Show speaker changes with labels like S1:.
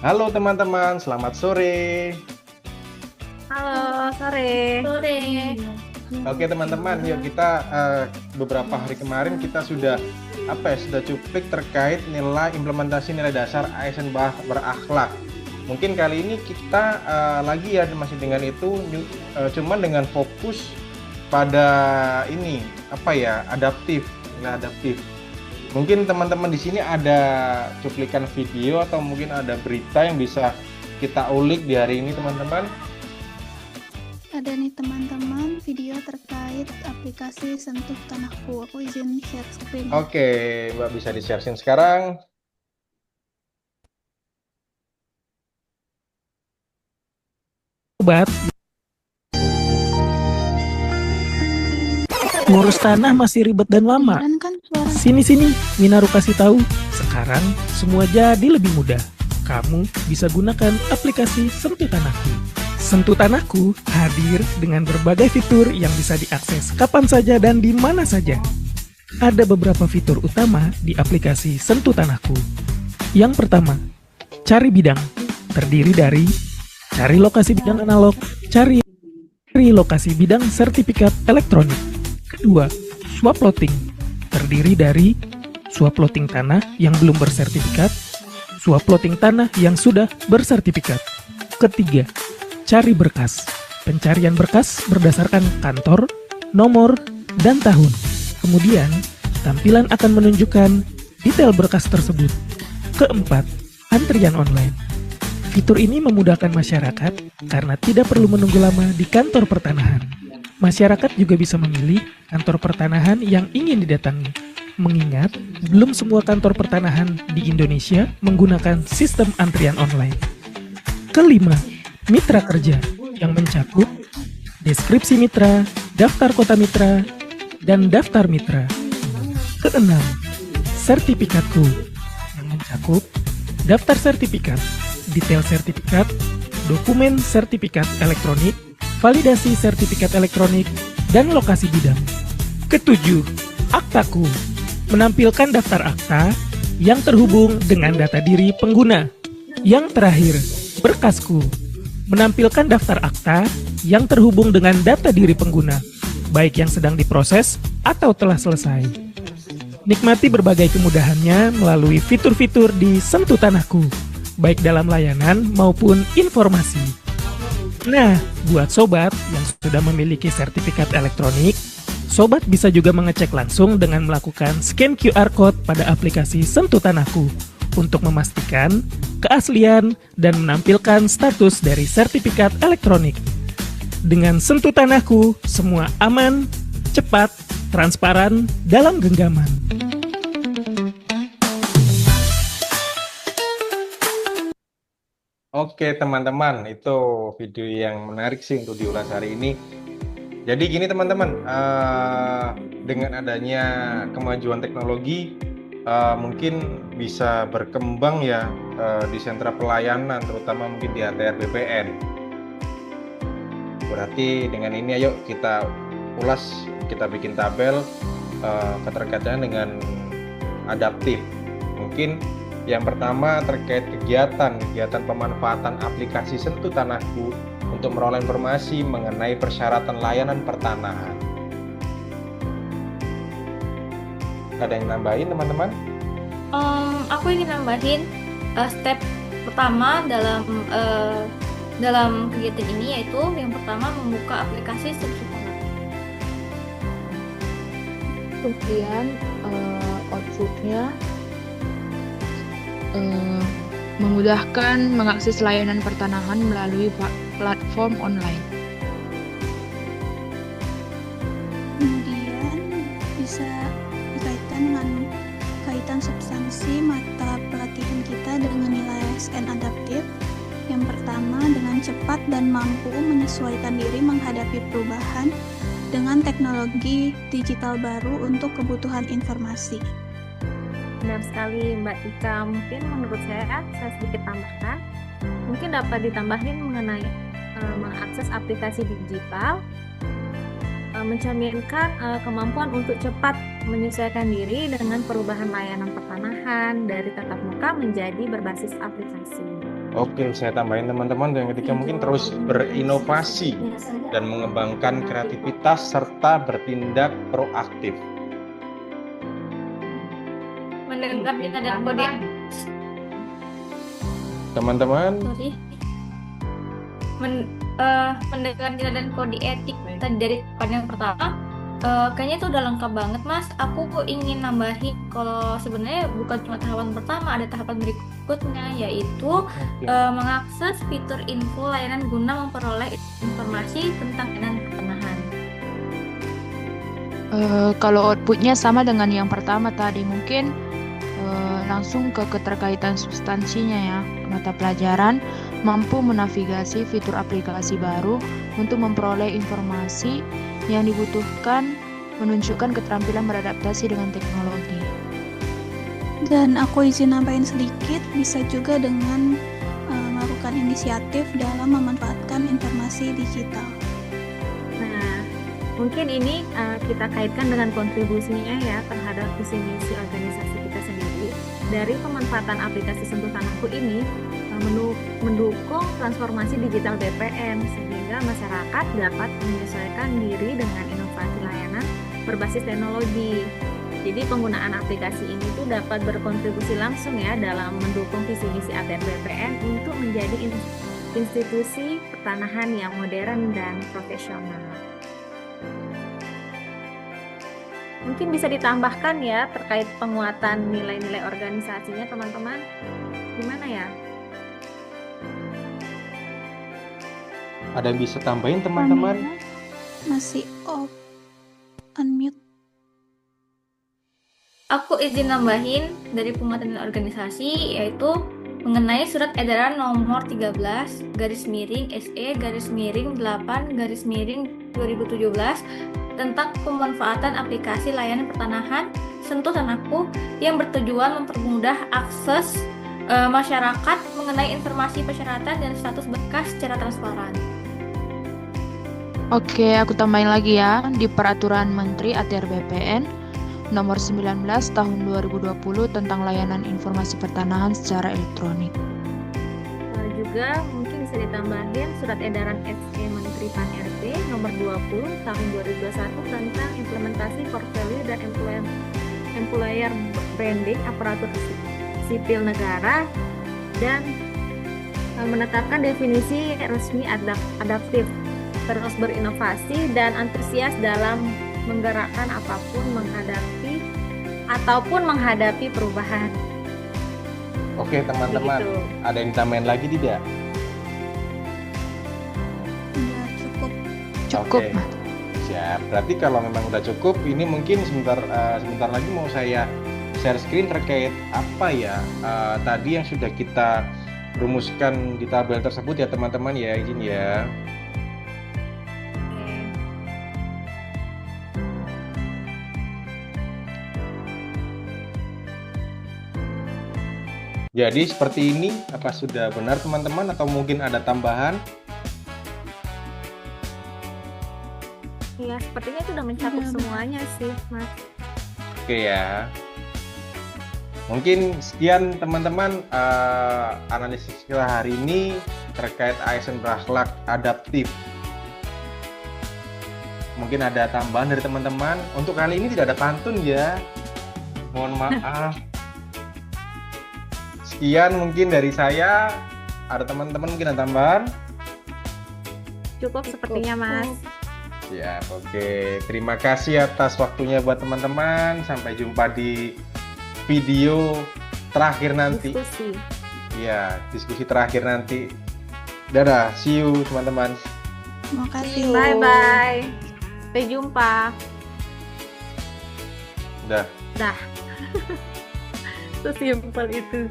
S1: Halo teman-teman, selamat sore.
S2: Halo, sore.
S3: Sore.
S1: Oke teman-teman, yuk kita beberapa hari kemarin kita sudah sudah cuplik terkait nilai implementasi nilai dasar ASN berakhlak. Mungkin kali ini kita lagi ya masih dengan itu, cuman dengan fokus pada ini adaptif, nilai adaptif. Mungkin teman-teman di sini ada cuplikan video atau mungkin ada berita yang bisa kita ulik di hari ini teman-teman.
S4: Ada nih teman-teman video terkait aplikasi Sentuh Tanahku. Aku izin share screen.
S1: Oke, Mbak bisa di-share sekarang.
S5: Sobat, ngurus tanah masih ribet dan lama.
S4: Kedengeran kan suara?
S5: Sini, Minaru kasih tahu. Sekarang semua jadi lebih mudah. Kamu bisa gunakan aplikasi Sentuh Tanahku. Sentuh Tanahku hadir dengan berbagai fitur yang bisa diakses kapan saja dan di mana saja. Ada beberapa fitur utama di aplikasi Sentuh Tanahku. Yang pertama, cari bidang. Terdiri dari cari lokasi bidang analog, cari lokasi bidang sertifikat elektronik. Kedua, swap plotting. Terdiri dari swap plotting tanah yang belum bersertifikat, swap plotting tanah yang sudah bersertifikat. Ketiga, cari berkas. Pencarian berkas berdasarkan kantor, nomor, dan tahun. Kemudian, tampilan akan menunjukkan detail berkas tersebut. Keempat, antrian online. Fitur ini memudahkan masyarakat karena tidak perlu menunggu lama di kantor pertanahan. Masyarakat juga bisa memilih kantor pertanahan yang ingin didatangi, mengingat belum semua kantor pertanahan di Indonesia menggunakan sistem antrian online. Kelima, mitra kerja yang mencakup deskripsi mitra, daftar kota mitra, dan daftar mitra. Keenam, sertifikatku yang mencakup daftar sertifikat, detail sertifikat, dokumen sertifikat elektronik, validasi sertifikat elektronik, dan lokasi bidang. Ketujuh, aktaku menampilkan daftar akta yang terhubung dengan data diri pengguna. Yang terakhir, berkasku menampilkan daftar akta yang terhubung dengan data diri pengguna, baik yang sedang diproses atau telah selesai. Nikmati berbagai kemudahannya melalui fitur-fitur di Sentuh Tanahku, baik dalam layanan maupun informasi. Nah, buat sobat yang sudah memiliki sertifikat elektronik, sobat bisa juga mengecek langsung dengan melakukan scan QR Code pada aplikasi Sentuh Tanahku untuk memastikan keaslian dan menampilkan status dari sertifikat elektronik. Dengan Sentuh Tanahku, semua aman, cepat, transparan, dalam genggaman.
S1: Oke teman-teman, itu video yang menarik sih untuk diulas hari ini. Jadi gini teman-teman, dengan adanya kemajuan teknologi, mungkin bisa berkembang ya di sentra pelayanan, terutama mungkin di ATR BPN. Berarti dengan ini ayo kita ulas, kita bikin tabel keterkaitan dengan adaptif. Mungkin yang pertama terkait kegiatan pemanfaatan aplikasi Sentuh Tanahku untuk meroleh informasi mengenai persyaratan layanan pertanahan. Ada yang nambahin teman-teman?
S3: Aku ingin nambahin step pertama dalam kegiatan ini, yaitu yang pertama membuka aplikasi Sentuh Tanahku.
S2: Kemudian outputnya
S6: memudahkan mengakses layanan pertanahan melalui platform online.
S4: Kemudian bisa dikaitkan dengan kaitan substansi mata pelatihan kita dengan nilai ASN adaptif. Yang pertama, dengan cepat dan mampu menyesuaikan diri menghadapi perubahan dengan teknologi digital baru untuk kebutuhan informasi.
S2: benar sekali Mbak Ika. Mungkin menurut saya sedikit tambahkan. Mungkin dapat ditambahin mengenai mengakses aplikasi digital, mencerminkan kemampuan untuk cepat menyesuaikan diri dengan perubahan layanan pertanahan dari tatap muka menjadi berbasis aplikasi.
S1: Oke, saya tambahin teman-teman yang ketiga mungkin terus berinovasi dan mengembangkan kreativitas serta bertindak proaktif.
S3: Mendengar kita dan kode
S1: Teman-teman,
S3: mendengar kita dan kode etik tadi dari yang pertama, kayaknya itu udah lengkap banget Mas. Aku ingin nambahin kalau sebenarnya bukan cuma tahapan pertama, ada tahapan berikutnya yaitu mengakses fitur info layanan guna memperoleh informasi tentang layanan pertanahan.
S6: Kalau outputnya sama dengan yang pertama tadi, mungkin langsung ke keterkaitan substansinya ya. Mata pelajaran mampu menavigasi fitur aplikasi baru untuk memperoleh informasi yang dibutuhkan, menunjukkan keterampilan beradaptasi dengan teknologi.
S4: Dan aku izin nambahin sedikit, bisa juga dengan melakukan inisiatif dalam memanfaatkan informasi digital.
S2: Nah, mungkin ini kita kaitkan dengan kontribusinya ya terhadap visi misi organisasi kita sendiri. Dari pemanfaatan aplikasi Sentuh Tanahku ini mendukung transformasi digital BPN sehingga masyarakat dapat menyesuaikan diri dengan inovasi layanan berbasis teknologi. Jadi penggunaan aplikasi ini tuh dapat berkontribusi langsung ya dalam mendukung visi misi ATR BPN untuk menjadi institusi pertanahan yang modern dan profesional. Mungkin bisa ditambahkan ya terkait penguatan nilai-nilai organisasinya teman-teman. Gimana ya?
S1: ada yang bisa tambahin teman-teman?
S4: Masih unmute.
S3: Aku izin nambahin dari penguatan organisasi yaitu mengenai surat edaran nomor 13 /SE/8/2017 tentang pemanfaatan aplikasi layanan pertanahan Sentuh Tanahku yang bertujuan mempermudah akses masyarakat mengenai informasi persyaratan dan status berkas secara transparan.
S6: Oke, aku tambahin lagi ya. Di Peraturan Menteri ATR BPN Nomor 19 Tahun 2020 tentang Layanan Informasi Pertanahan secara Elektronik.
S2: Juga mungkin bisa ditambahin surat edaran SE Menteri Pan-RB Nomor 20 Tahun 2021 tentang implementasi portfolio dan employer branding aparatur sipil negara dan menetapkan definisi resmi adaptif, terus berinovasi dan antusias dalam menggerakkan menghadapi perubahan.
S1: Oke teman-teman,
S2: Begitu.
S1: ada yang ditambahin lagi tidak?
S4: Udah cukup.
S6: Cukup.
S1: Oke. Siap. Berarti kalau memang udah cukup, ini mungkin sebentar lagi mau saya share screen terkait apa ya tadi yang sudah kita rumuskan di tabel tersebut ya teman-teman ya, izin ya. Jadi seperti ini, apa sudah benar teman-teman atau mungkin ada tambahan?
S2: Ya, sepertinya itu sudah mencakup semuanya sih, Mas.
S1: Oke ya. Mungkin sekian teman-teman analisis kita hari ini terkait ASN berakhlak adaptif. Mungkin ada tambahan dari teman-teman. Untuk kali ini tidak ada pantun ya. Mohon maaf. Sekian mungkin dari saya. Ada teman-teman mungkin ada tambahan?
S2: Cukup sepertinya, Mas.
S1: Ya, oke. Terima kasih atas waktunya buat teman-teman. Sampai jumpa di video terakhir nanti.
S2: Diskusi.
S1: Ya, diskusi terakhir nanti. Dadah, see you teman-teman.
S4: Terima kasih.
S2: Bye-bye. Sampai jumpa.
S1: Dah.
S2: Dah. Sesimpel itu.